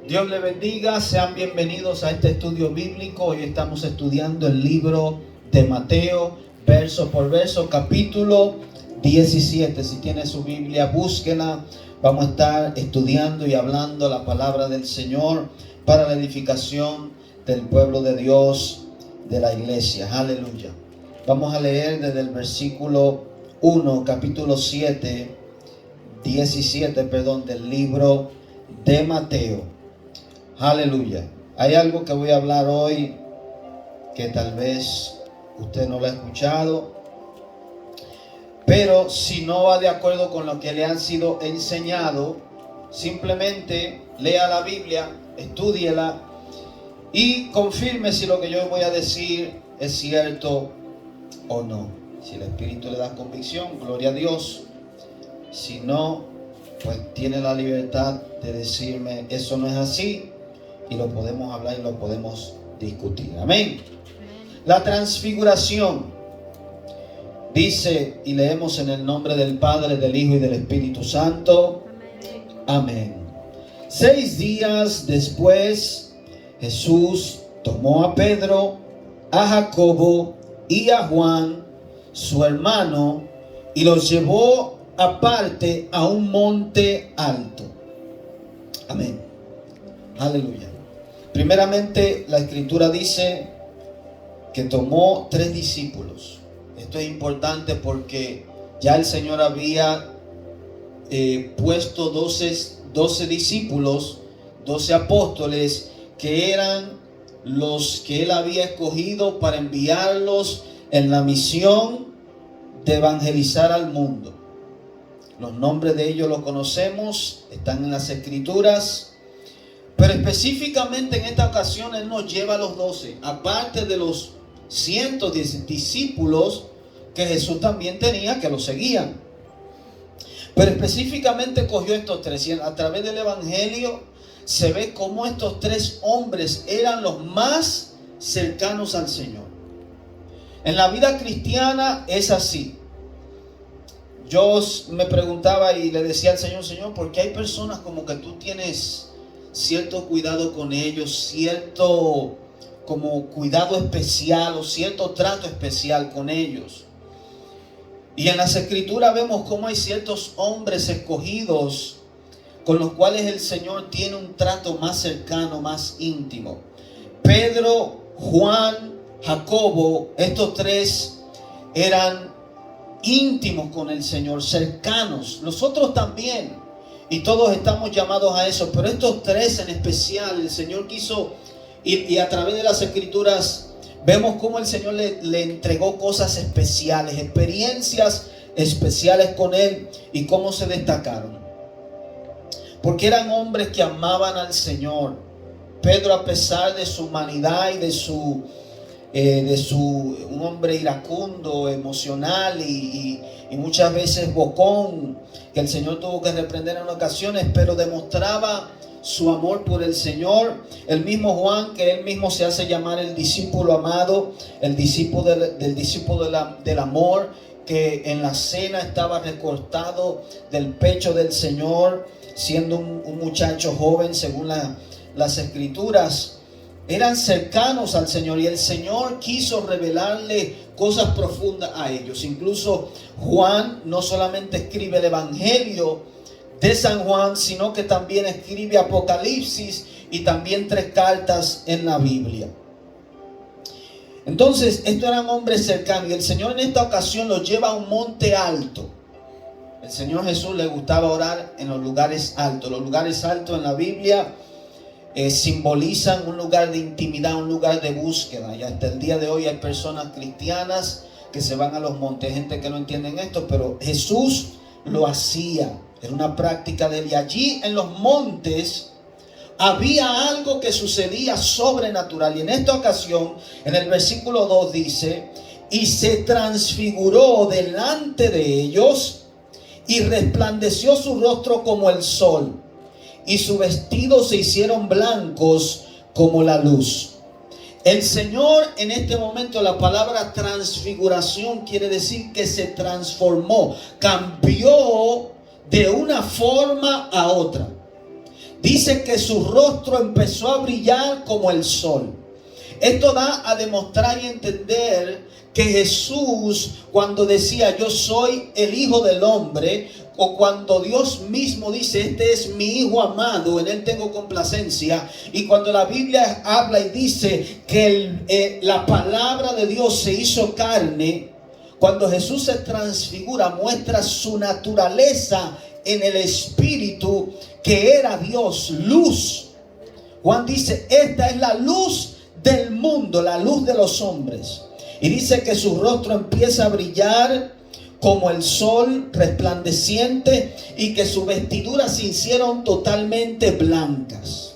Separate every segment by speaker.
Speaker 1: Dios le bendiga, sean bienvenidos a este estudio bíblico. Hoy estamos estudiando el libro de Mateo, verso por verso, capítulo 17. Si tiene su Biblia, búsquela. Vamos a estar estudiando y hablando la palabra del Señor para la edificación del pueblo de Dios, de la iglesia. Aleluya. Vamos a leer desde el versículo 1, capítulo 17, del libro de Mateo. Aleluya. Hay algo que voy a hablar hoy que tal vez usted no lo ha escuchado, pero si no va de acuerdo con lo que le han sido enseñado, simplemente lea la Biblia, estúdiela y confirme si lo que yo voy a decir es cierto o no. Si el Espíritu le da convicción, gloria a Dios. Si no, pues tiene la libertad de decirme eso no es así, y lo podemos hablar y lo podemos discutir. Amén. La transfiguración dice, y leemos en el nombre del Padre, del Hijo y del Espíritu Santo. Amén. 6 días después, Jesús tomó a Pedro, a Jacobo y a Juan, su hermano, y los llevó aparte a un monte alto. Amén. Aleluya. Primeramente, la Escritura dice que tomó 3 discípulos. Esto es importante porque ya el Señor había puesto 12 discípulos, 12 apóstoles, que eran los que Él había escogido para enviarlos en la misión de evangelizar al mundo. Los nombres de ellos los conocemos, están en las Escrituras. Pero específicamente en esta ocasión Él nos lleva a los 12, aparte de los cientos de discípulos que Jesús también tenía, que lo seguían. Pero específicamente cogió estos 3, y a través del Evangelio se ve cómo estos 3 hombres eran los más cercanos al Señor. En la vida cristiana es así. Yo me preguntaba y le decía al Señor, Señor, ¿por qué hay personas como que tú tienes cierto cuidado con ellos, cierto como cuidado especial o cierto trato especial con ellos? Y en las Escrituras vemos cómo hay ciertos hombres escogidos con los cuales el Señor tiene un trato más cercano, más íntimo. Pedro, Juan, Jacobo, estos 3 eran íntimos con el Señor, cercanos. Nosotros también. Y todos estamos llamados a eso, pero estos 3 en especial, el Señor quiso, y a través de las Escrituras, vemos cómo el Señor le entregó cosas especiales, experiencias especiales con Él, y cómo se destacaron. Porque eran hombres que amaban al Señor. Pedro, a pesar de su humanidad y de un hombre iracundo, emocional y muchas veces bocón, que el Señor tuvo que reprender en ocasiones, pero demostraba su amor por el Señor. El mismo Juan, que él mismo se hace llamar el discípulo amado, el discípulo del amor, que en la cena estaba recortado del pecho del Señor, siendo un muchacho joven según las Escrituras. Eran cercanos al Señor y el Señor quiso revelarle cosas profundas a ellos. Incluso Juan no solamente escribe el Evangelio de San Juan, sino que también escribe Apocalipsis y también 3 cartas en la Biblia. Entonces, estos eran hombres cercanos y el Señor en esta ocasión los lleva a un monte alto. El Señor Jesús le gustaba orar en los lugares altos. Los lugares altos en la Biblia simbolizan un lugar de intimidad, un lugar de búsqueda. Y hasta el día de hoy hay personas cristianas que se van a los montes, gente que no entienden esto, pero Jesús lo hacía, era una práctica de él. Y allí en los montes había algo que sucedía sobrenatural. Y en esta ocasión, en el versículo 2 dice, y se transfiguró delante de ellos y resplandeció su rostro como el sol, y sus vestidos se hicieron blancos como la luz. El Señor en este momento, la palabra transfiguración quiere decir que se transformó, cambió de una forma a otra. dice que su rostro empezó a brillar como el sol. Esto da a demostrar y entender que Jesús, cuando decía yo soy el Hijo del Hombre, o cuando Dios mismo dice este es mi Hijo amado, en él tengo complacencia, y cuando la Biblia habla y dice que la palabra de Dios se hizo carne, cuando Jesús se transfigura, muestra su naturaleza en el Espíritu, que era Dios, luz. Juan dice, esta es la luz del mundo, la luz de los hombres. Y dice que su rostro empieza a brillar como el sol resplandeciente y que sus vestiduras se hicieron totalmente blancas.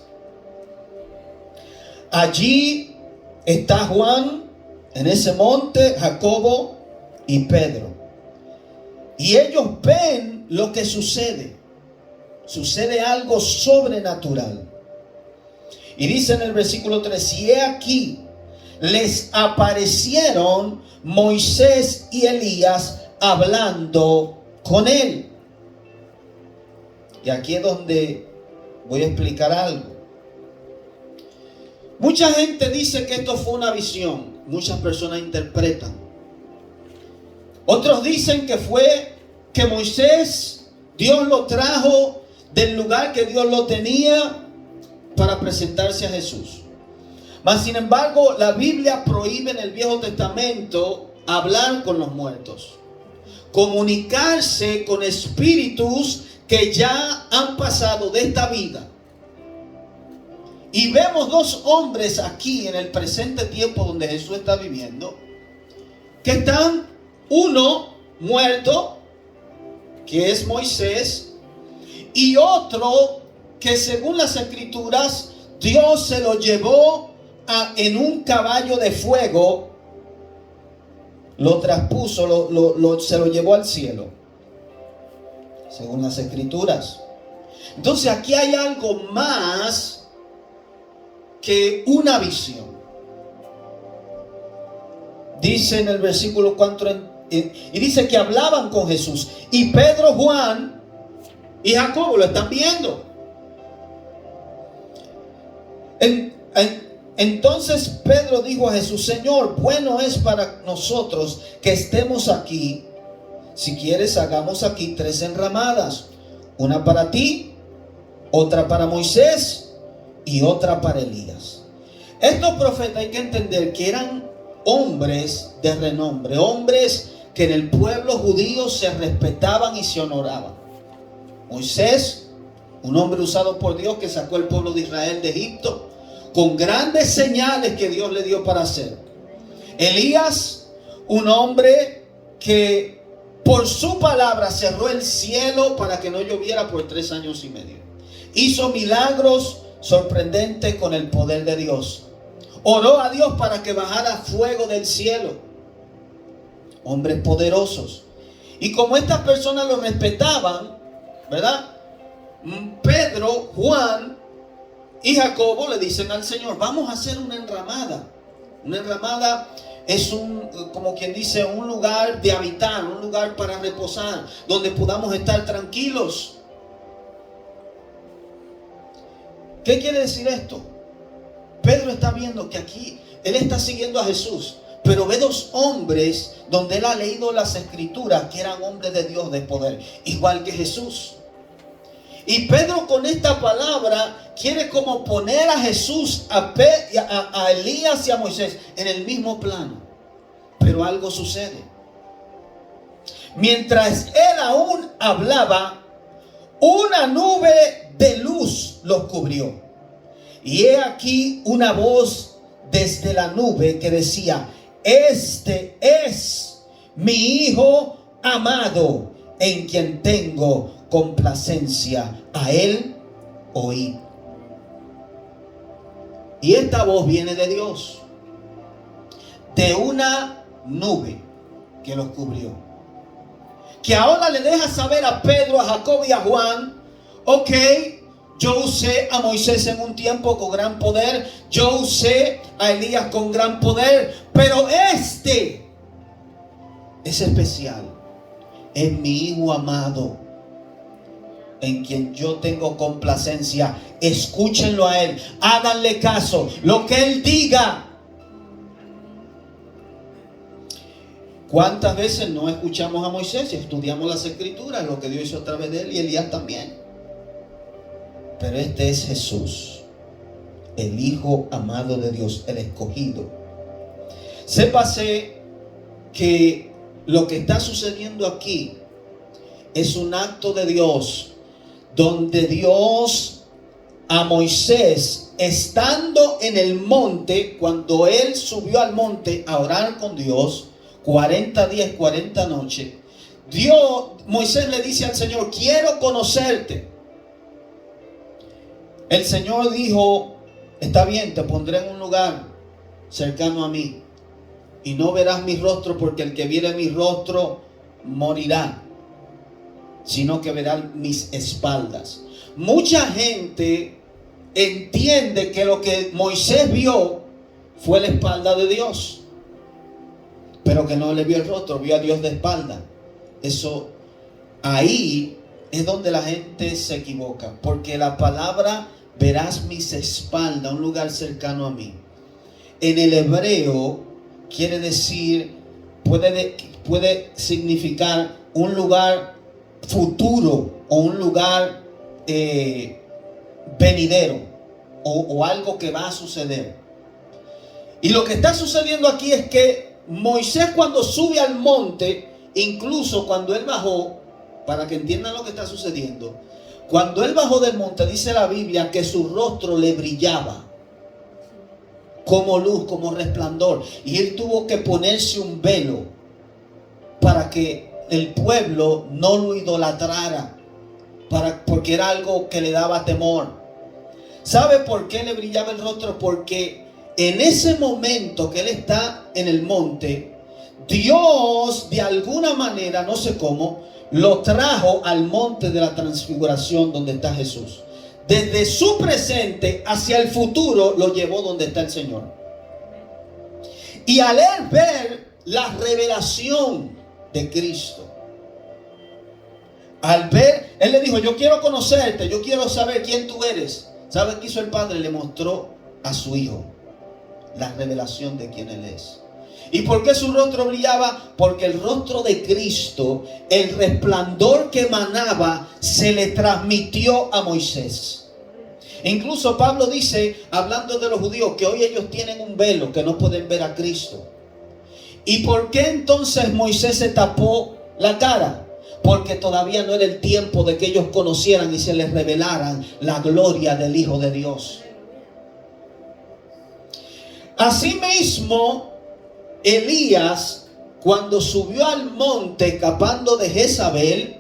Speaker 1: Allí está Juan, en ese monte, Jacobo y Pedro. Y ellos ven lo que sucede. Sucede algo sobrenatural. Y dice en el versículo 3, y he aquí, les aparecieron Moisés y Elías hablando con él. Y aquí es donde voy a explicar algo. Mucha gente dice que esto fue una visión. Muchas personas interpretan. Otros dicen que fue que Moisés, Dios lo trajo del lugar que Dios lo tenía para presentarse a Jesús. Mas sin embargo, la Biblia prohíbe en el Viejo Testamento hablar con los muertos, comunicarse con espíritus que ya han pasado de esta vida. Y vemos dos hombres aquí en el presente tiempo donde Jesús está viviendo, que están, uno muerto, que es Moisés, y otro que según las escrituras Dios se lo llevó en un caballo de fuego, lo traspuso, se lo llevó al cielo, según las escrituras. Entonces aquí hay algo más que una visión. Dice en el versículo 4, y dice que hablaban con Jesús, y Pedro, Juan y Jacobo lo están viendo. Entonces Pedro dijo a Jesús, Señor, bueno es para nosotros que estemos aquí. Si quieres, hagamos aquí 3 enramadas, una para ti, otra para Moisés y otra para Elías. Estos profetas hay que entender que eran hombres de renombre, hombres que en el pueblo judío se respetaban y se honoraban. Moisés, un hombre usado por Dios que sacó el pueblo de Israel de Egipto, con grandes señales que Dios le dio para hacer. Elías, un hombre que por su palabra cerró el cielo para que no lloviera por 3 años y medio. Hizo milagros sorprendentes con el poder de Dios. Oró a Dios para que bajara fuego del cielo. Hombres poderosos. Y como estas personas lo respetaban, ¿verdad? Pedro, Juan y Jacobo le dicen al Señor, vamos a hacer una enramada. Una enramada es como quien dice, un lugar de habitar, un lugar para reposar, donde podamos estar tranquilos. ¿Qué quiere decir esto? Pedro está viendo que aquí, él está siguiendo a Jesús, pero ve 2 hombres donde él ha leído las escrituras que eran hombres de Dios de poder, igual que Jesús. Y Pedro con esta palabra quiere como poner a Jesús, a Elías y a Moisés en el mismo plano. Pero algo sucede. Mientras él aún hablaba, una nube de luz los cubrió. Y he aquí una voz desde la nube que decía, este es mi Hijo amado, en quien tengo complacencia, a él oí. Y esta voz viene de Dios, de una nube que los cubrió, que ahora le deja saber a Pedro, a Jacobo y a Juan, ok, yo usé a Moisés en un tiempo con gran poder, yo usé a Elías con gran poder, pero este es especial, es mi Hijo amado, en quien yo tengo complacencia. Escúchenlo a Él, háganle caso, lo que Él diga. ¿Cuántas veces no escuchamos a Moisés y estudiamos las Escrituras, lo que Dios hizo a través de él y Elías también? Pero este es Jesús, el Hijo amado de Dios, el escogido. Sépase que lo que está sucediendo aquí es un acto de Dios, donde Dios a Moisés, estando en el monte, cuando él subió al monte a orar con Dios, 40 días, 40 noches, Moisés le dice al Señor: quiero conocerte. El Señor dijo: está bien, te pondré en un lugar cercano a mí, y no verás mi rostro, porque el que viere mi rostro morirá, sino que verá mis espaldas. Mucha gente entiende que lo que Moisés vio fue la espalda de Dios, pero que no le vio el rostro, vio a Dios de espalda. Eso, ahí es donde la gente se equivoca, porque la palabra verás mis espaldas, un lugar cercano a mí, en el hebreo quiere decir, puede significar un lugar futuro o un lugar venidero, o algo que va a suceder. Y lo que está sucediendo aquí es que Moisés, cuando sube al monte, incluso cuando él bajó, para que entiendan lo que está sucediendo, cuando él bajó del monte, dice la Biblia que su rostro le brillaba como luz, como resplandor, y él tuvo que ponerse un velo para que el pueblo no lo idolatrara, porque era algo que le daba temor. ¿Sabe por qué le brillaba el rostro? Porque en ese momento que él está en el monte, Dios de alguna manera, no sé cómo, lo trajo al monte de la transfiguración donde está Jesús. Desde su presente hacia el futuro lo llevó donde está el Señor. Y al él ver la revelación de Cristo, al ver, él le dijo: yo quiero conocerte, yo quiero saber quién tú eres. ¿Sabe qué hizo el Padre? Le mostró a su Hijo la revelación de quién Él es. ¿Y por qué su rostro brillaba? Porque el rostro de Cristo, el resplandor que emanaba, se le transmitió a Moisés. Incluso Pablo dice, hablando de los judíos, que hoy ellos tienen un velo, que no pueden ver a Cristo. ¿Y por qué entonces Moisés se tapó la cara? Porque todavía no era el tiempo de que ellos conocieran y se les revelaran la gloria del Hijo de Dios. Asimismo, Elías, cuando subió al monte escapando de Jezabel,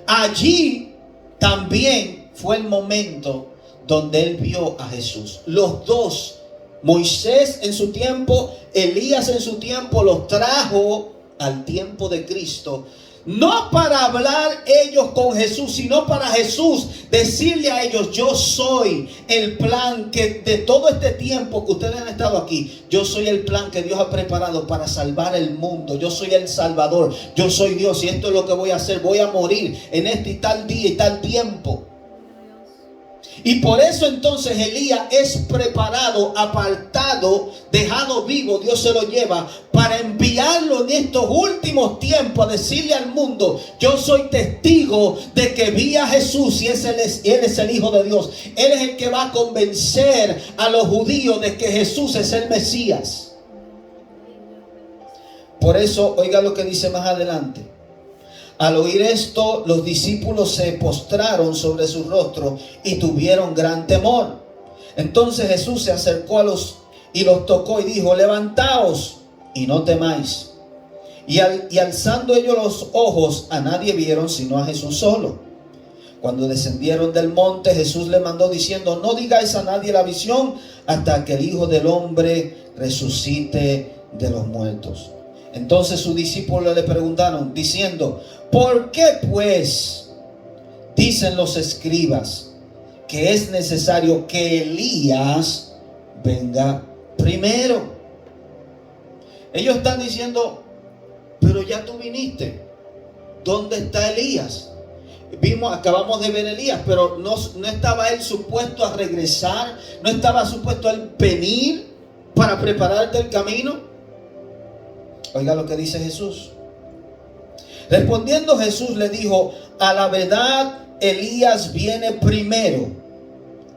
Speaker 1: allí también fue el momento donde él vio a Jesús. Los dos, Moisés en su tiempo, Elías en su tiempo, los trajo al tiempo de Cristo. No para hablar ellos con Jesús, sino para Jesús decirle a ellos: yo soy el plan que de todo este tiempo que ustedes han estado aquí, yo soy el plan que Dios ha preparado para salvar el mundo. Yo soy el Salvador, yo soy Dios, y esto es lo que voy a hacer. Voy a morir en este y tal día y tal tiempo. Y por eso entonces Elías es preparado, apartado, dejado vivo. Dios se lo lleva para enviarlo en estos últimos tiempos a decirle al mundo: yo soy testigo de que vi a Jesús y él es el Hijo de Dios. Él es el que va a convencer a los judíos de que Jesús es el Mesías. Por eso, oiga lo que dice más adelante. Al oír esto, los discípulos se postraron sobre su rostro y tuvieron gran temor. Entonces Jesús se acercó y los tocó y dijo: levantaos y no temáis. Y alzando ellos los ojos, a nadie vieron sino a Jesús solo. Cuando descendieron del monte, Jesús les mandó diciendo: no digáis a nadie la visión hasta que el Hijo del Hombre resucite de los muertos. Entonces sus discípulos le preguntaron diciendo: ¿por qué pues dicen los escribas que es necesario que Elías venga primero? Ellos están diciendo: pero ya tú viniste, ¿dónde está Elías? acabamos de ver Elías, pero no estaba él supuesto a regresar, no estaba supuesto a él venir para prepararte el camino. Oiga lo que dice Jesús. Respondiendo Jesús le dijo: a la verdad Elías viene primero,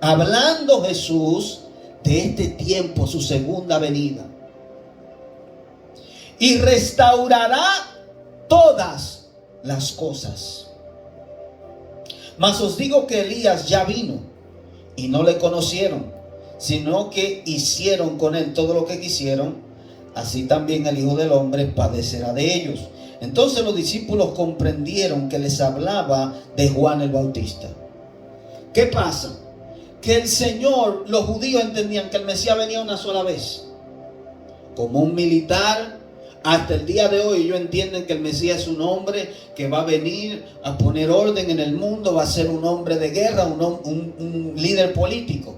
Speaker 1: hablando Jesús de este tiempo, su segunda venida, y restaurará todas las cosas. Mas os digo que Elías ya vino y no le conocieron, sino que hicieron con él todo lo que quisieron. Así también el Hijo del Hombre padecerá de ellos. Entonces los discípulos comprendieron que les hablaba de Juan el Bautista. ¿Qué pasa? Que el Señor, los judíos entendían que el Mesías venía una sola vez, como un militar. Hasta el día de hoy ellos entienden que el Mesías es un hombre que va a venir a poner orden en el mundo, va a ser un hombre de guerra, un líder político.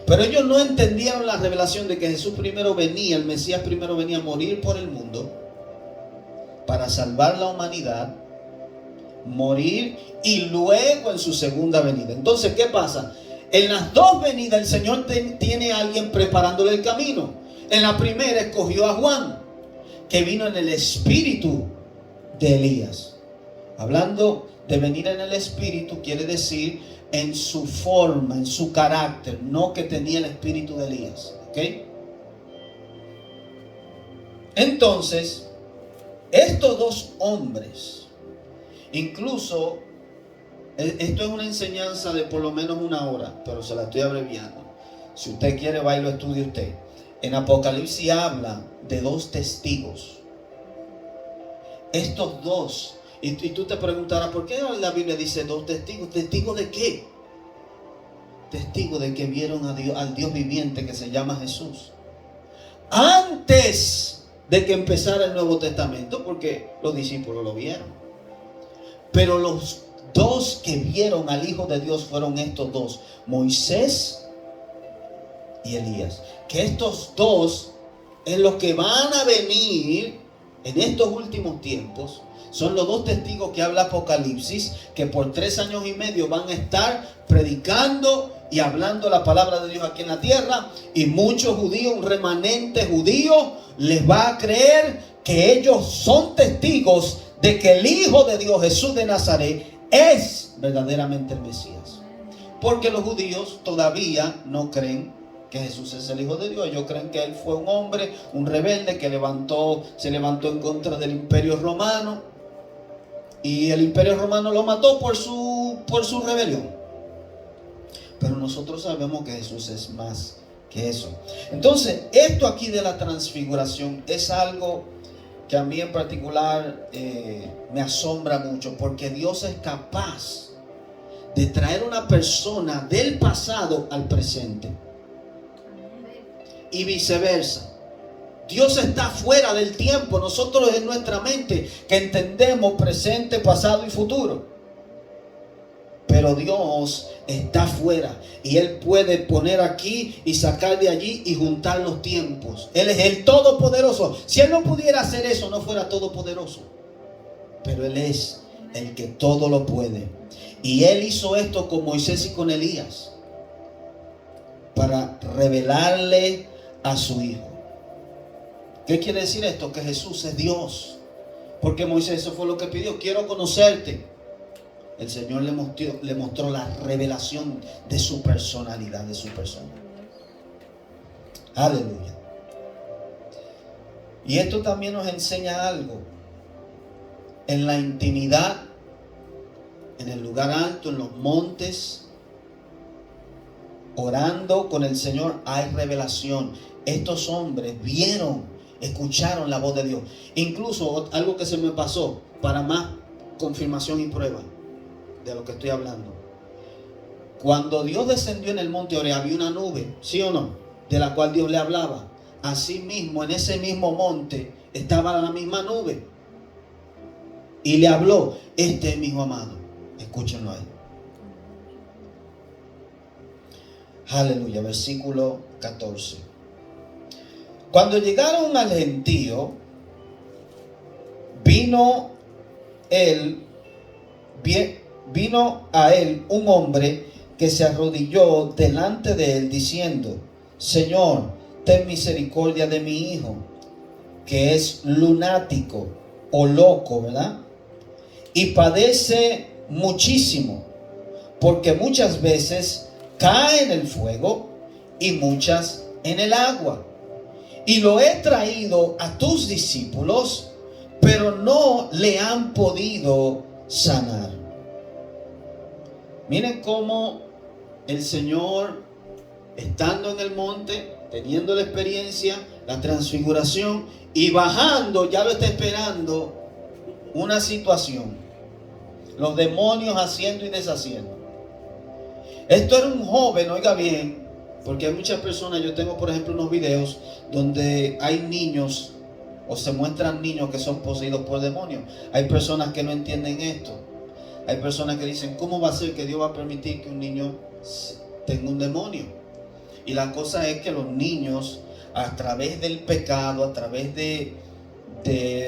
Speaker 1: Pero ellos no entendieron la revelación de que Jesús primero venía, el Mesías primero venía a morir por el mundo, para salvar la humanidad, morir y luego en su segunda venida. Entonces, ¿qué pasa? En las dos venidas el Señor tiene a alguien preparándole el camino. En la primera escogió a Juan, que vino en el espíritu de Elías. Hablando de venir en el espíritu, quiere decir en su forma, en su carácter, no que tenía el espíritu de Elías. ¿Ok? Entonces, estos dos hombres, incluso, esto es una enseñanza de por lo menos una hora, pero se la estoy abreviando. Si usted quiere, va y lo estudie usted. En Apocalipsis habla de dos testigos. Estos dos, y tú te preguntarás, ¿por qué la Biblia dice dos testigos? ¿Testigos de qué? Testigos de que vieron a Dios, al Dios viviente que se llama Jesús, antes de que empezara el Nuevo Testamento, porque los discípulos lo vieron. Pero los dos que vieron al Hijo de Dios fueron estos dos, Moisés y Elías. Que estos dos es los que van a venir en estos últimos tiempos. Son los dos testigos que habla Apocalipsis, que por 3 años y medio van a estar predicando y hablando la palabra de Dios aquí en la tierra. Y muchos judíos, un remanente judío, les va a creer que ellos son testigos de que el Hijo de Dios, Jesús de Nazaret, es verdaderamente el Mesías. Porque los judíos todavía no creen que Jesús es el Hijo de Dios. Ellos creen que Él fue un hombre, un rebelde que se levantó en contra del Imperio Romano. Y el Imperio Romano lo mató por su rebelión. Pero nosotros sabemos que Jesús es más que eso. Entonces, esto aquí de la transfiguración es algo que a mí en particular me asombra mucho, porque Dios es capaz de traer una persona del pasado al presente y viceversa. Dios está fuera del tiempo. Nosotros en nuestra mente que entendemos presente, pasado y futuro. Pero Dios está fuera y Él puede poner aquí y sacar de allí y juntar los tiempos. Él es el Todopoderoso. Si Él no pudiera hacer eso, no fuera todopoderoso. Pero Él es el que todo lo puede. Y Él hizo esto con Moisés y con Elías para revelarle a su Hijo. ¿Qué quiere decir esto? Que Jesús es Dios. Porque Moisés, eso fue lo que pidió: quiero conocerte. El Señor le mostró la revelación de su personalidad, de su persona. Aleluya. Y esto también nos enseña algo. En la intimidad, en el lugar alto, en los montes, orando con el Señor, hay revelación. Estos hombres vieron, escucharon la voz de Dios. Incluso algo que se me pasó para más confirmación y prueba de lo que estoy hablando. Cuando Dios descendió en el monte Oreb, había una nube, ¿sí o no?, de la cual Dios le hablaba. Así mismo, en ese mismo monte estaba la misma nube y le habló: este es mi Hijo amado, escúchenlo a Él. Aleluya. Versículo 14. Cuando llegaron al gentío, vino él vino a él un hombre que se arrodilló delante de él diciendo: Señor, ten misericordia de mi hijo, que es lunático o loco, ¿verdad? Y padece muchísimo, porque muchas veces cae en el fuego y muchas en el agua. Y lo he traído a tus discípulos, pero no le han podido sanar. Miren cómo el Señor, estando en el monte, teniendo la experiencia, la transfiguración, y bajando, ya lo está esperando una situación. Los demonios haciendo y deshaciendo. Esto era un joven, oiga bien, porque hay muchas personas, yo tengo por ejemplo unos videos donde hay niños o se muestran niños que son poseídos por demonios. Hay personas que no entienden esto. Hay personas que dicen: ¿cómo va a ser que Dios va a permitir que un niño tenga un demonio? Y la cosa es que los niños, a través del pecado, a través de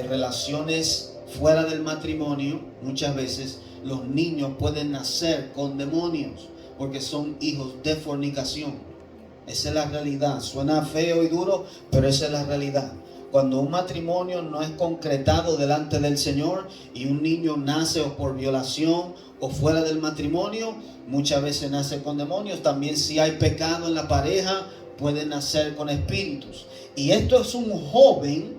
Speaker 1: relaciones fuera del matrimonio, muchas veces los niños pueden nacer con demonios porque son hijos de fornicación. Esa es la realidad. Suena feo y duro, pero esa es la realidad. Cuando un matrimonio no es concretado delante del Señor y un niño nace o por violación o fuera del matrimonio, muchas veces nace con demonios. También si hay pecado en la pareja, puede nacer con espíritus. Y esto es un joven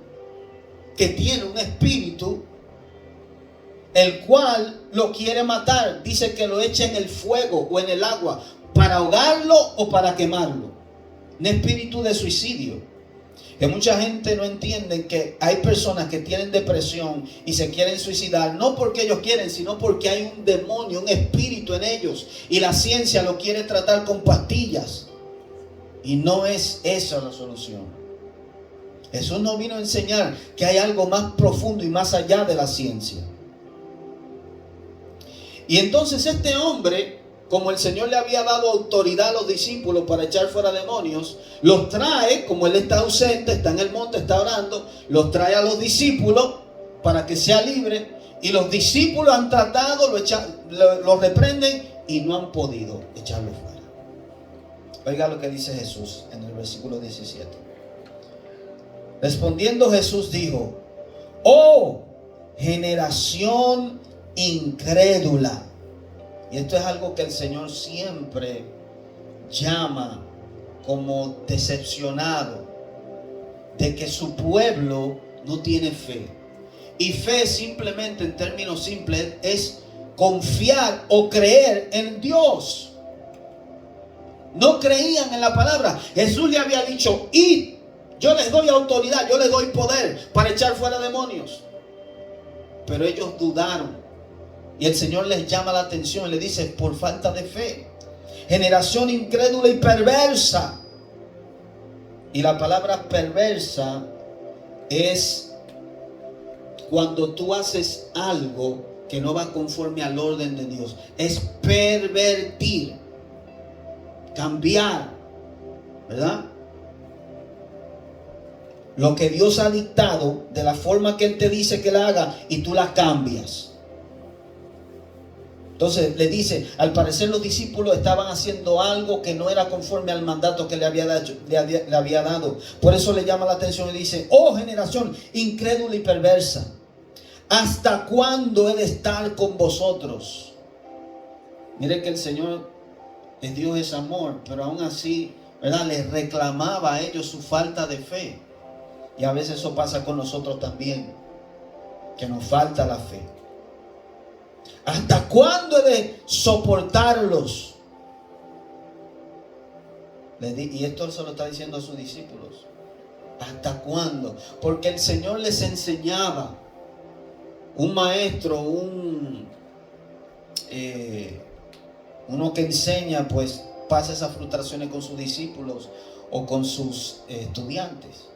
Speaker 1: que tiene un espíritu el cual lo quiere matar. Dice que lo echa en el fuego o en el agua para ahogarlo o para quemarlo. Un espíritu de suicidio. Que mucha gente no entiende que hay personas que tienen depresión y se quieren suicidar, no porque ellos quieren, sino porque hay un demonio, un espíritu en ellos, y la ciencia lo quiere tratar con pastillas, y no es esa la solución. Jesús nos vino a enseñar que hay algo más profundo y más allá de la ciencia. Y entonces este hombre, como el Señor le había dado autoridad a los discípulos para echar fuera demonios, los trae, como él está ausente, está en el monte, está orando, los trae a los discípulos para que sea libre. Y los discípulos han tratado, lo reprenden y no han podido echarlo fuera. Oiga lo que dice Jesús en el versículo 17. Respondiendo Jesús dijo: oh generación incrédula. Y esto es algo que el Señor siempre llama como decepcionado, de que su pueblo no tiene fe. Y fe simplemente, en términos simples, es confiar o creer en Dios. No creían en la palabra. Jesús le había dicho: id, yo les doy autoridad, yo les doy poder para echar fuera demonios. Pero ellos dudaron. Y el Señor les llama la atención y le dice: por falta de fe. Generación incrédula y perversa. Y la palabra perversa es cuando tú haces algo que no va conforme al orden de Dios. Es pervertir, cambiar, ¿verdad? Lo que Dios ha dictado de la forma que Él te dice que la haga y tú la cambias. Entonces le dice: al parecer los discípulos estaban haciendo algo que no era conforme al mandato que le había dado. Por eso le llama la atención y dice: oh generación incrédula y perversa, ¿hasta cuándo he de estar con vosotros? Mire que el Señor es Dios, es amor, pero aún así, ¿verdad?, les reclamaba a ellos su falta de fe. Y a veces eso pasa con nosotros también, que nos falta la fe. ¿Hasta cuándo he de soportarlos? Y esto se lo está diciendo a sus discípulos. ¿Hasta cuándo? Porque el Señor les enseñaba. Un maestro, uno que enseña, pues pasa esas frustraciones con sus discípulos o con sus estudiantes.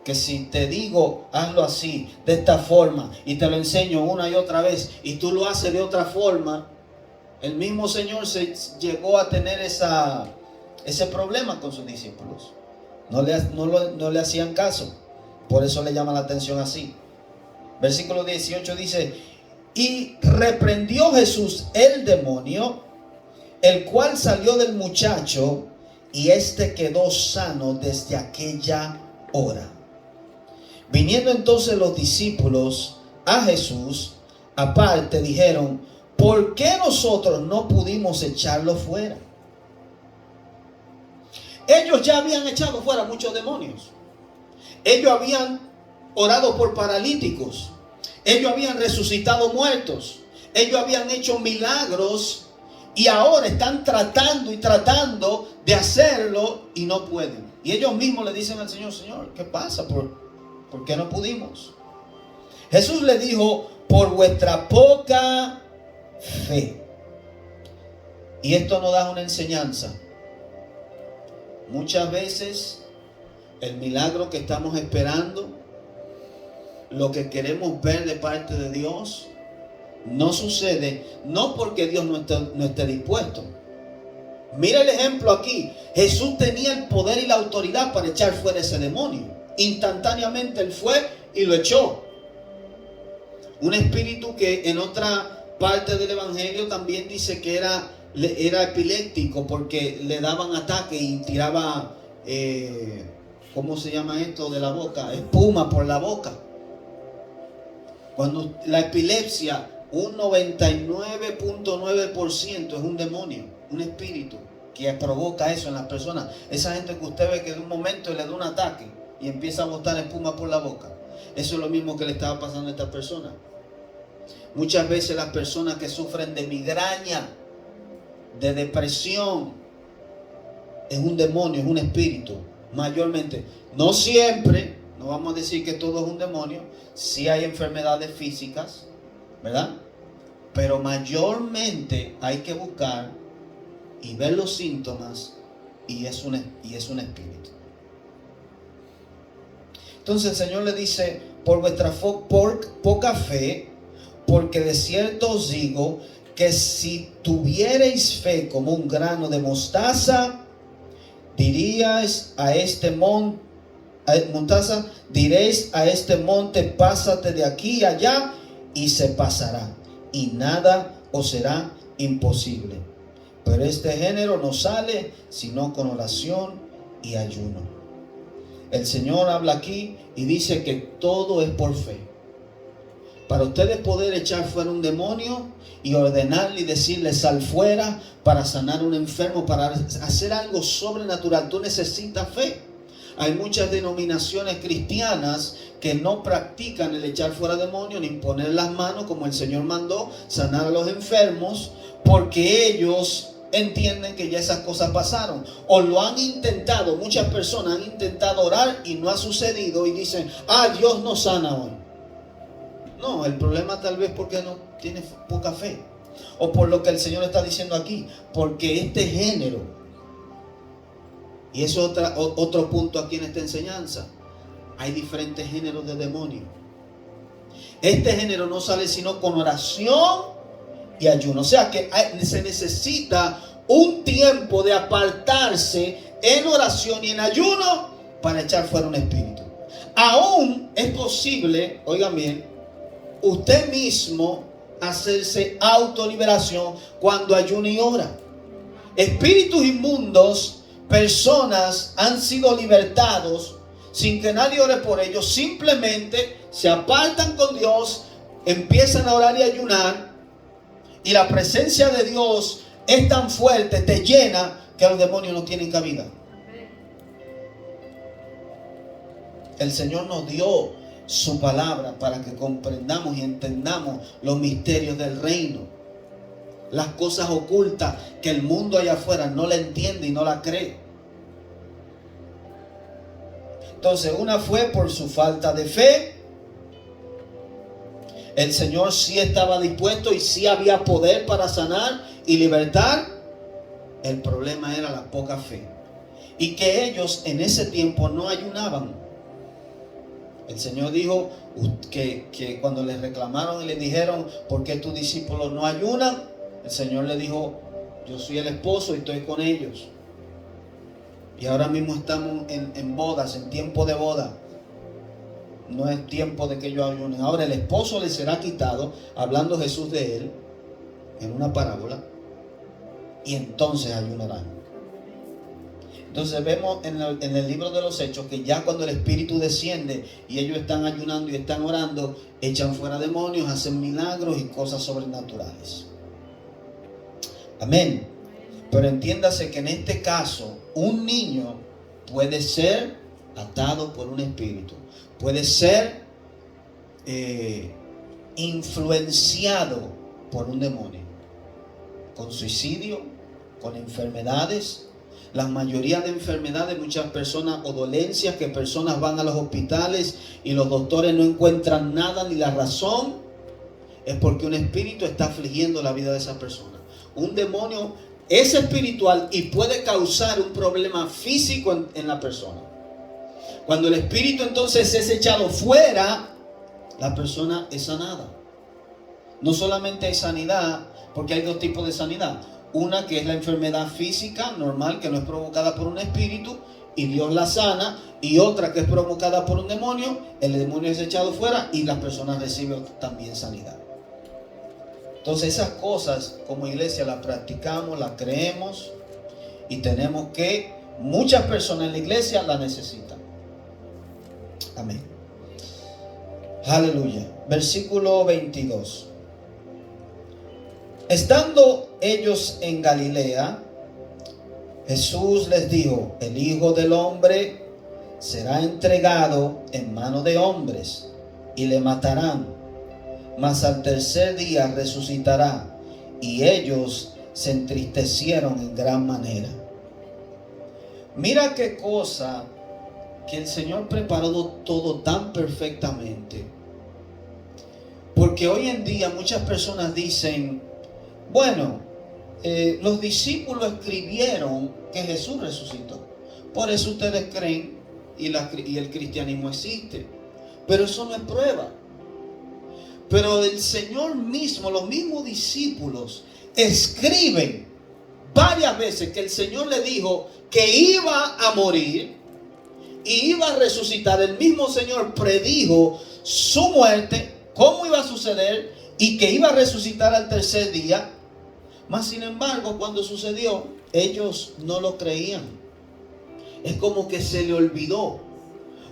Speaker 1: Que si te digo, hazlo así, de esta forma, y te lo enseño una y otra vez, y tú lo haces de otra forma, el mismo Señor se llegó a tener ese problema con sus discípulos. No le hacían caso. Por eso le llama la atención así. Versículo 18 dice: Y reprendió Jesús el demonio, el cual salió del muchacho, y éste quedó sano desde aquella hora. Viniendo entonces los discípulos a Jesús, aparte, dijeron: ¿por qué nosotros no pudimos echarlo fuera? Ellos ya habían echado fuera muchos demonios. Ellos habían orado por paralíticos. Ellos habían resucitado muertos. Ellos habían hecho milagros. Y ahora están tratando y tratando de hacerlo y no pueden. Y ellos mismos le dicen al Señor: Señor, ¿qué pasa? ¿Por qué no pudimos? Jesús le dijo: por vuestra poca fe. Y esto nos da una enseñanza. Muchas veces el milagro que estamos esperando, lo que queremos ver de parte de Dios, no sucede, no porque Dios no esté dispuesto. Mira el ejemplo aquí. Jesús tenía el poder y la autoridad para echar fuera ese demonio. Instantáneamente él fue y lo echó. Un espíritu que en otra parte del evangelio también dice que era epiléptico, porque le daban ataque y tiraba, ¿cómo se llama esto de la boca? Espuma por la boca. Cuando la epilepsia, un 99.9% es un demonio, un espíritu que provoca eso en las personas. Esa gente que usted ve que de un momento le da un ataque y empieza a botar espuma por la boca. Eso es lo mismo que le estaba pasando a esta persona. Muchas veces las personas que sufren de migraña, de depresión, es un demonio, es un espíritu, mayormente. No siempre, no vamos a decir que todo es un demonio. Sí hay enfermedades físicas, ¿verdad? Pero mayormente hay que buscar y ver los síntomas, y es un espíritu. Entonces el Señor le dice: por vuestra poca fe, porque de cierto os digo que si tuviereis fe como un grano de mostaza, diréis a este monte, pásate de aquí a allá, y se pasará, y nada os será imposible. Pero este género no sale sino con oración y ayuno. El Señor habla aquí y dice que todo es por fe. Para ustedes poder echar fuera un demonio y ordenarle y decirle: sal fuera, para sanar a un enfermo, para hacer algo sobrenatural, tú necesitas fe. Hay muchas denominaciones cristianas que no practican el echar fuera demonios ni poner las manos como el Señor mandó, sanar a los enfermos, porque ellos entienden que ya esas cosas pasaron, o lo han intentado. Muchas personas han intentado orar y no ha sucedido, y dicen: Dios no sana hoy. No, el problema tal vez porque no tiene poca fe, o por lo que el Señor está diciendo aquí, porque este género, y eso es otro punto aquí en esta enseñanza, hay diferentes géneros de demonios. Este género no sale sino con oración y ayuno. O sea que se necesita un tiempo de apartarse en oración y en ayuno para echar fuera un espíritu. Aún es posible, oigan bien, usted mismo hacerse autoliberación cuando ayuna y ora. Espíritus inmundos, personas han sido libertados sin que nadie ore por ellos. Simplemente se apartan con Dios, empiezan a orar y ayunar, y la presencia de Dios es tan fuerte, te llena, que los demonios no tienen cabida. El Señor nos dio su palabra para que comprendamos y entendamos los misterios del reino, las cosas ocultas que el mundo allá afuera no la entiende y no la cree. Entonces, una fue por su falta de fe. El Señor sí estaba dispuesto y sí había poder para sanar y libertar. El problema era la poca fe, y que ellos en ese tiempo no ayunaban. El Señor dijo que cuando les reclamaron y les dijeron: ¿por qué tus discípulos no ayunan? El Señor le dijo: yo soy el esposo y estoy con ellos. Y ahora mismo estamos en bodas, en tiempo de boda. no es tiempo de que ellos ayunen. Ahora el esposo le será quitado, hablando Jesús de él, en una parábola, y entonces ayunarán. Entonces vemos en el libro de los Hechos que ya cuando el Espíritu desciende y ellos están ayunando y están orando, echan fuera demonios, hacen milagros y cosas sobrenaturales. Amén. Pero entiéndase que en este caso un niño puede ser atado por un espíritu, puede ser influenciado por un demonio, con suicidio, con enfermedades. La mayoría de enfermedades, muchas personas o dolencias que personas van a los hospitales y los doctores no encuentran nada ni la razón, es porque un espíritu está afligiendo la vida de esa persona. Un demonio es espiritual y puede causar un problema físico en la persona. Cuando el espíritu entonces es echado fuera, la persona es sanada. No solamente hay sanidad, porque hay dos tipos de sanidad. Una que es la enfermedad física normal, que no es provocada por un espíritu y Dios la sana, y otra que es provocada por un demonio, el demonio es echado fuera y las personas reciben también sanidad. Entonces esas cosas como iglesia las practicamos, las creemos y tenemos que, muchas personas en la iglesia la necesitan. Amén. Aleluya. Versículo 22. Estando ellos en Galilea, Jesús les dijo: el Hijo del Hombre será entregado en manos de hombres y le matarán, mas al tercer día resucitará. Y ellos se entristecieron en gran manera. Mira qué cosa, que el Señor preparó todo tan perfectamente. Porque hoy en día muchas personas dicen: bueno, los discípulos escribieron que Jesús resucitó, por eso ustedes creen y el cristianismo existe. Pero eso no es prueba. Pero el Señor mismo, los mismos discípulos escriben varias veces que el Señor le dijo que iba a morir y iba a resucitar. El mismo Señor predijo su muerte, cómo iba a suceder y que iba a resucitar al tercer día. Mas sin embargo, cuando sucedió, ellos no lo creían. Es como que se le olvidó.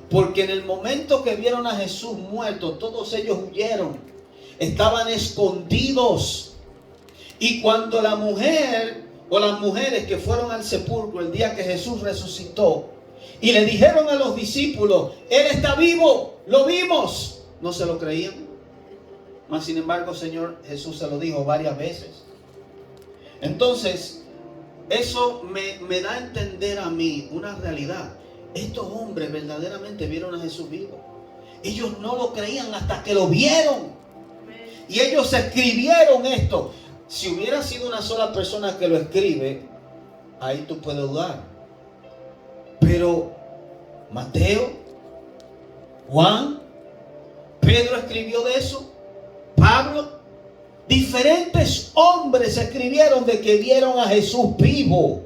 Speaker 1: Porque en el momento que vieron a Jesús muerto, todos ellos huyeron. Estaban escondidos. Y cuando la mujer o las mujeres que fueron al sepulcro el día que Jesús resucitó y le dijeron a los discípulos: Él está vivo, lo vimos, no se lo creían. Mas sin embargo, Señor Jesús se lo dijo varias veces. Entonces, eso me da a entender a mí una realidad. Estos hombres verdaderamente vieron a Jesús vivo. Ellos no lo creían hasta que lo vieron. Y ellos escribieron esto. Si hubiera sido una sola persona que lo escribe, ahí tú puedes dudar. Pero Mateo, Juan, Pedro escribió de eso, Pablo, diferentes hombres escribieron de que vieron a Jesús vivo.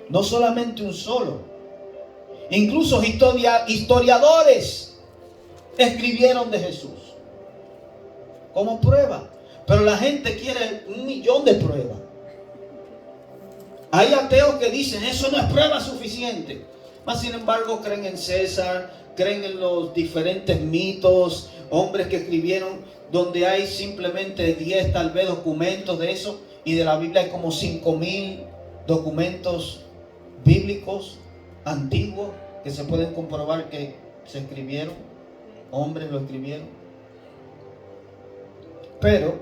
Speaker 1: No solamente un solo. Incluso historiadores escribieron de Jesús como prueba. Pero la gente quiere 1,000,000 de pruebas. Hay ateos que dicen: eso no es prueba suficiente. Mas sin embargo creen en César, creen en los diferentes mitos, hombres que escribieron, donde hay simplemente 10 tal vez documentos de eso, y de la Biblia hay como 5,000 documentos bíblicos antiguos que se pueden comprobar que se escribieron, hombres lo escribieron. Pero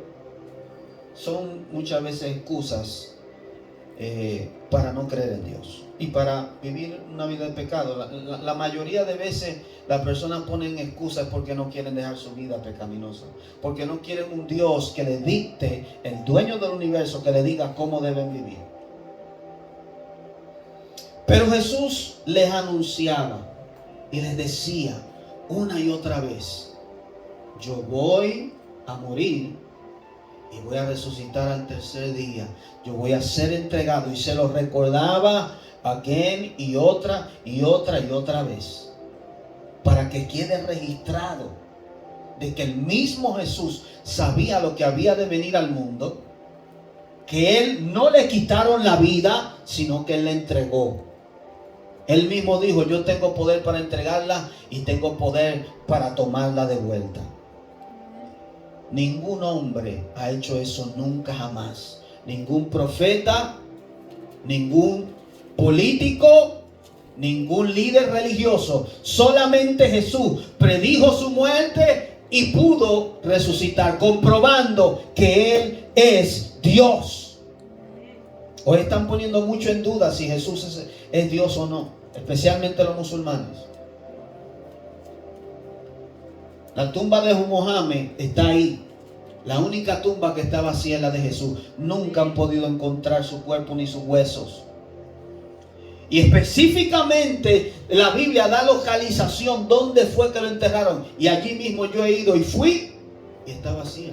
Speaker 1: son muchas veces excusas para no creer en Dios y para vivir una vida de pecado. La mayoría de veces las personas ponen excusas porque no quieren dejar su vida pecaminosa, porque no quieren un Dios que les dicte, el dueño del universo, que les diga cómo deben vivir. Pero Jesús les anunciaba y les decía una y otra vez: yo voy a morir y voy a resucitar al tercer día. Yo voy a ser entregado. Y se lo recordaba again y otra vez. para que quede registrado de que el mismo Jesús sabía lo que había de venir al mundo, que Él no le quitaron la vida, sino que Él la entregó. Él mismo dijo: yo tengo poder para entregarla y tengo poder para tomarla de vuelta. Ningún hombre ha hecho eso nunca jamás. Ningún profeta, ningún político, ningún líder religioso. Solamente Jesús predijo su muerte y pudo resucitar, comprobando que Él es Dios. Hoy están poniendo mucho en duda si Jesús es Dios o no, especialmente los musulmanes. La tumba de Mohammed está ahí. La única tumba que está vacía es la de Jesús. Nunca han podido encontrar su cuerpo ni sus huesos. Y específicamente la Biblia da localización donde fue que lo enterraron. Y allí mismo yo he ido y fui y está vacía.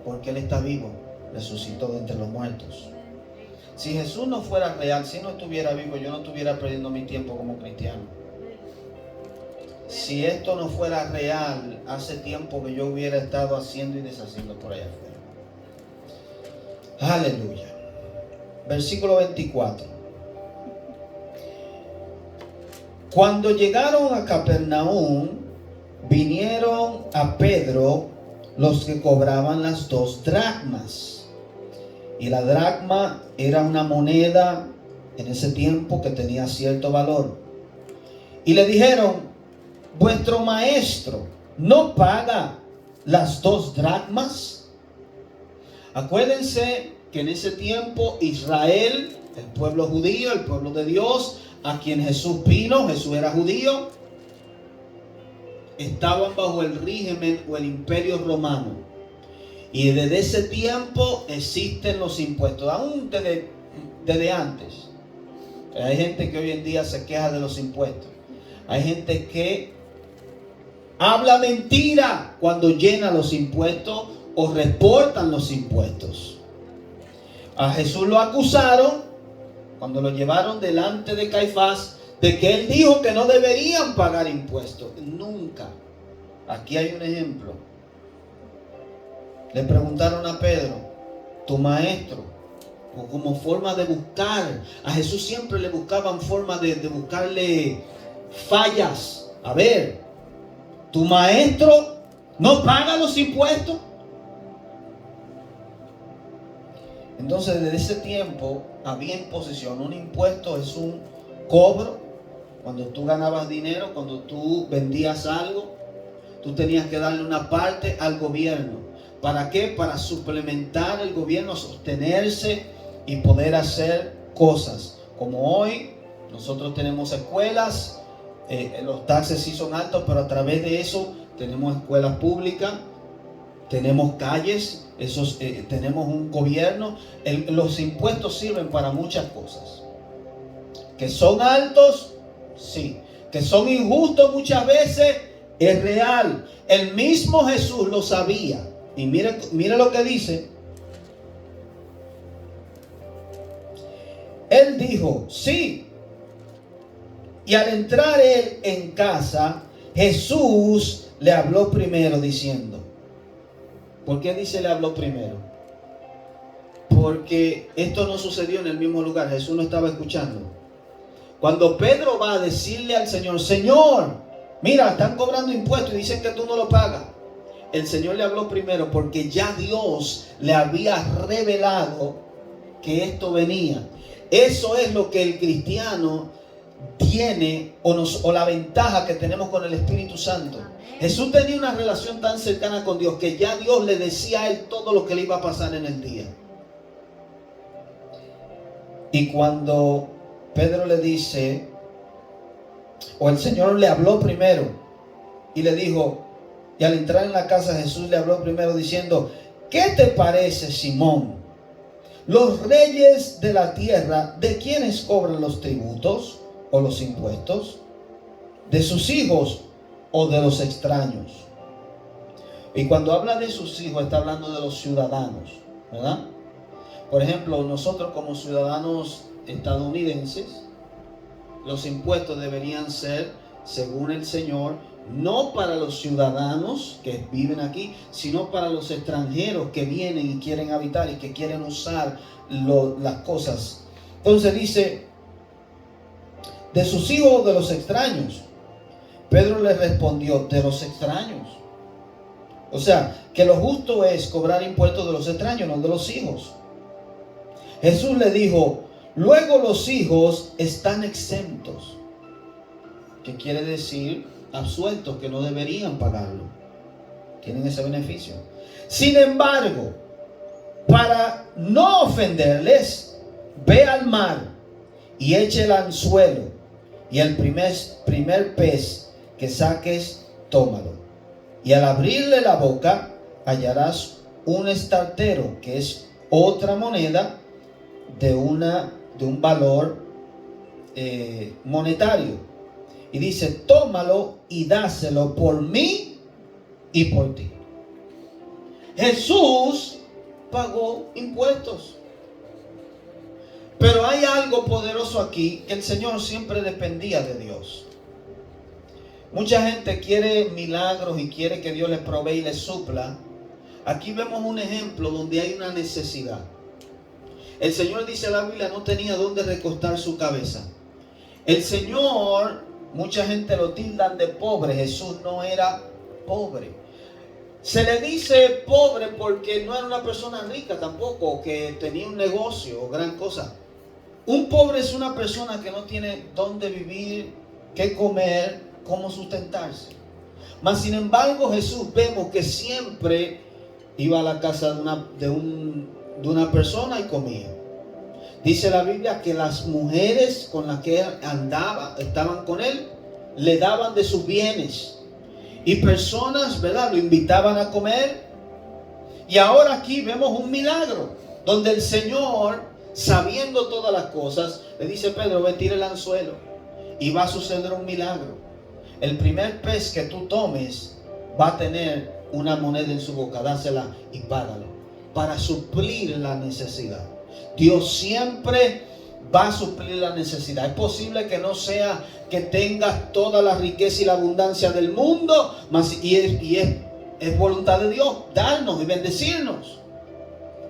Speaker 1: Porque Él está vivo, resucitó de entre los muertos. Si Jesús no fuera real, si no estuviera vivo, yo no estuviera perdiendo mi tiempo como cristiano. Si esto no fuera real, hace tiempo que yo hubiera estado haciendo y deshaciendo por allá afuera. Aleluya. Versículo 24. Cuando llegaron a Capernaum, vinieron a Pedro los que cobraban las 2 dracmas. Y la dracma era una moneda en ese tiempo que tenía cierto valor. Y le dijeron: vuestro maestro no paga las 2 dracmas. Acuérdense que en ese tiempo Israel, el pueblo judío, el pueblo de Dios, a quien Jesús vino, Jesús era judío, estaban bajo el régimen o el imperio romano. Y desde ese tiempo existen los impuestos, aún desde antes. Hay gente que hoy en día se queja de los impuestos. Hay gente que habla mentira cuando llena los impuestos o reportan los impuestos. A Jesús lo acusaron cuando lo llevaron delante de Caifás de que él dijo que no deberían pagar impuestos. Nunca. Aquí hay un ejemplo. Le preguntaron a Pedro: tu maestro, o como forma de buscar, a Jesús siempre le buscaban forma de buscarle fallas. A ver, ¿tu maestro no paga los impuestos? Entonces, desde ese tiempo había imposición. Un impuesto es un cobro. Cuando tú ganabas dinero, cuando tú vendías algo, tú tenías que darle una parte al gobierno. ¿Para qué? Para suplementar el gobierno, sostenerse y poder hacer cosas. Como hoy, nosotros tenemos escuelas. Los taxes sí son altos, pero a través de eso tenemos escuelas públicas, tenemos calles, tenemos un gobierno. Los impuestos sirven para muchas cosas. Que son altos, sí. Que son injustos muchas veces, es real. El mismo Jesús lo sabía. Y mire lo que dice. Él dijo: sí. Y al entrar él en casa, Jesús le habló primero diciendo. ¿Por qué dice le habló primero? Porque esto no sucedió en el mismo lugar. Jesús no estaba escuchando. Cuando Pedro va a decirle al Señor: Señor, mira, están cobrando impuestos y dicen que tú no lo pagas. El Señor le habló primero porque ya Dios le había revelado que esto venía. Eso es lo que el cristiano tiene o la ventaja que tenemos con el Espíritu Santo. Jesús tenía una relación tan cercana con Dios que ya Dios le decía a él todo lo que le iba a pasar en el día. Y cuando Pedro le dice, o el Señor le habló primero y le dijo, y al entrar en la casa Jesús le habló primero diciendo: ¿qué te parece, Simón? Los reyes de la tierra, ¿de quiénes cobran los tributos o los impuestos? ¿De sus hijos o de los extraños? Y cuando habla de sus hijos está hablando de los ciudadanos, ¿verdad? Por ejemplo, nosotros como ciudadanos estadounidenses, los impuestos deberían ser según el Señor, no para los ciudadanos que viven aquí, sino para los extranjeros que vienen y quieren habitar y que quieren usar las cosas. Entonces dice, de sus hijos o de los extraños. Pedro le respondió, de los extraños. O sea, que lo justo es cobrar impuestos de los extraños, no de los hijos. Jesús le dijo, luego los hijos están exentos. ¿Qué quiere decir? Absueltos, que no deberían pagarlo. Tienen ese beneficio. Sin embargo, para no ofenderles, ve al mar y eche el anzuelo, y el primer pez que saques, tómalo. Y al abrirle la boca, hallarás un estartero, que es otra moneda de un valor monetario. Y dice, tómalo y dáselo por mí y por ti. Jesús pagó impuestos. Pero hay algo poderoso aquí, que el Señor siempre dependía de Dios. Mucha gente quiere milagros y quiere que Dios les provee y les supla. Aquí vemos un ejemplo donde hay una necesidad. El Señor, dice la Biblia, no tenía dónde recostar su cabeza. El Señor, mucha gente lo tildan de pobre. Jesús no era pobre. Se le dice pobre porque no era una persona rica tampoco, que tenía un negocio o gran cosa. Un pobre es una persona que no tiene dónde vivir, qué comer, cómo sustentarse. Mas sin embargo, Jesús vemos que siempre iba a la casa de una persona y comía. Dice la Biblia que las mujeres con las que él andaba, estaban con él, le daban de sus bienes. Y personas, ¿verdad?, lo invitaban a comer. Y ahora aquí vemos un milagro, donde el Señor, sabiendo todas las cosas, le dice, Pedro, ven, tira el anzuelo. Y va a suceder un milagro. El primer pez que tú tomes va a tener una moneda en su boca. Dásela y págalo. Para suplir la necesidad. Dios siempre va a suplir la necesidad. Es posible que no sea que tengas toda la riqueza y la abundancia del mundo, es voluntad de Dios darnos y bendecirnos.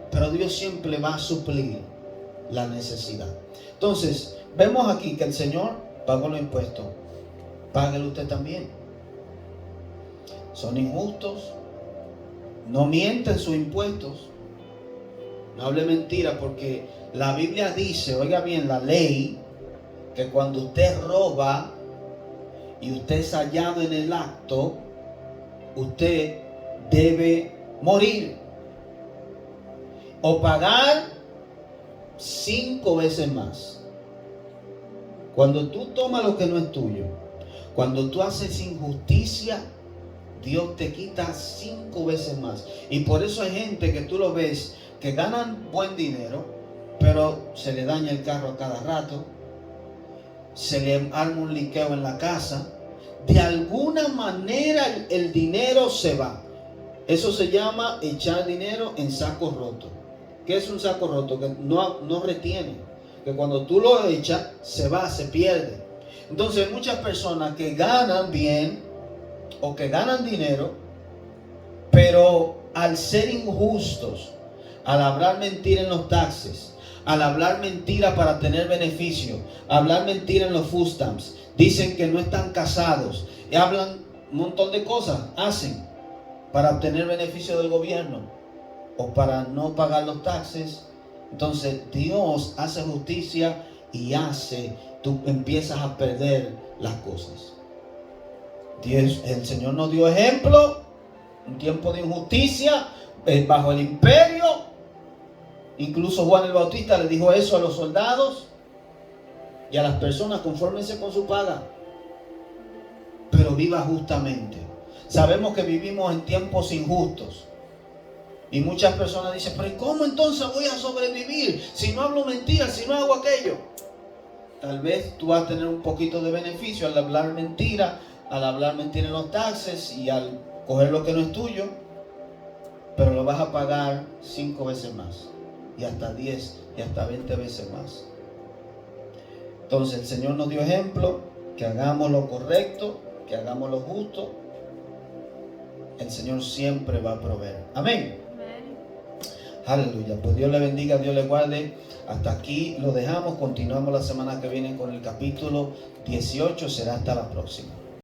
Speaker 1: Pero Dios siempre va a suplir la necesidad. Entonces, vemos aquí que el Señor pagó los impuestos. Páguelo usted también. Son injustos. No mienten sus impuestos. No hable mentira, porque la Biblia dice, oiga bien, la ley, que cuando usted roba y usted es hallado en el acto, usted debe morir o pagar 5 veces más. Cuando tú tomas lo que no es tuyo, cuando tú haces injusticia, Dios te quita 5 veces más. Y por eso hay gente que tú lo ves que ganan buen dinero, pero se le daña el carro a cada rato, se le arma un liqueo en la casa. De alguna manera el dinero se va. Eso se llama echar dinero en saco roto. ¿Qué es un saco roto? Que no retiene. Que cuando tú lo echas, se va, se pierde. Entonces hay muchas personas que ganan bien o que ganan dinero, pero al ser injustos, al hablar mentira en los taxes, al hablar mentira para tener beneficio, hablar mentira en los food stamps, dicen que no están casados y hablan un montón de cosas, hacen para obtener beneficio del gobierno o para no pagar los taxes. Entonces Dios hace justicia y tú empiezas a perder las cosas. El Señor nos dio ejemplo, un tiempo de injusticia bajo el imperio. Incluso Juan el Bautista le dijo eso a los soldados y a las personas: confórmense con su paga, pero viva justamente. Sabemos que vivimos en tiempos injustos y muchas personas dicen: pero ¿cómo entonces voy a sobrevivir si no hablo mentiras, si no hago aquello? Tal vez tú vas a tener un poquito de beneficio al hablar mentira, en los taxes y al coger lo que no es tuyo, pero lo vas a pagar 5 veces más, y hasta 10 y hasta 20 veces más. Entonces el Señor nos dio ejemplo que hagamos lo correcto, que hagamos lo justo, el Señor siempre va a proveer. Amén. Aleluya. Pues Dios le bendiga, Dios le guarde. Hasta aquí lo dejamos. Continuamos la semana que viene con el capítulo 18. Será hasta la próxima.